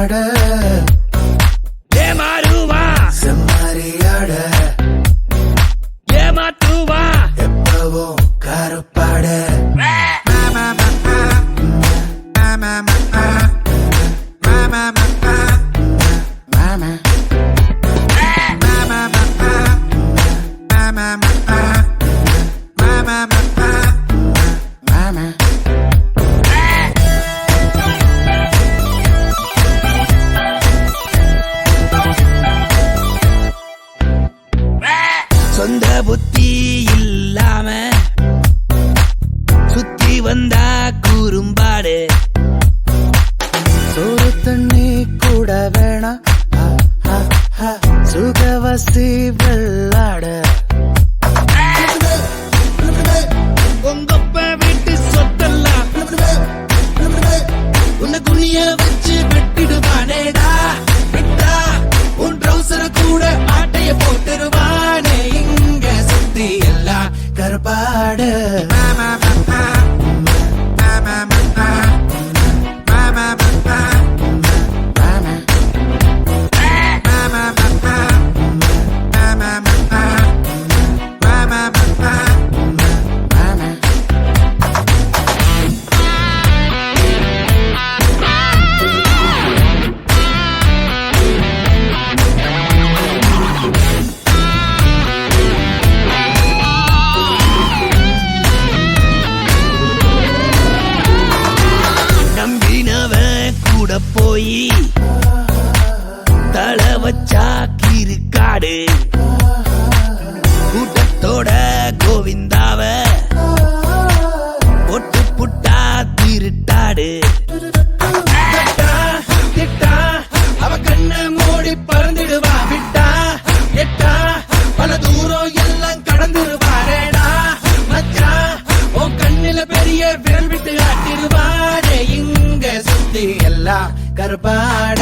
மாட ஏமாறுவா செம்மாரியாட ஏமாத்துவா எப்பவும் கருப்பாட சொந்த புத்தி இல்லாம சுத்தி வந்தா கூறும்பாடு சோறு தண்ணி கூட வேணா சுகவசி வெள்ளாட உங்கப்ப வீட்டு சொத்தெல்லாம் உன்னை குனிய வச்சு வெட்டிடுவானேடா விட்டா உன் ட்ரௌசர கூட ஆட்டைய போட்டுருவானே இங்க சுத்தி எல்லாம் கருப்பாட நம்பினவன் கூட போய் தலை வச்சா கிருக்காடு கூட்டத்தோட கோவிந்தாவ ஒட்டு புட்டா திருட்டாடு அவ கண்ண மூடி பறந்துடுவா விட்டா எட்டா பல தூரம் எல்லாம் கடந்துருவாரேடா மச்சான் உன் கண்ணில பெரிய விரல் விட்டு ஆட்டிடுவாரே இங்க சுத்தி எல்லாம் கருப்பாட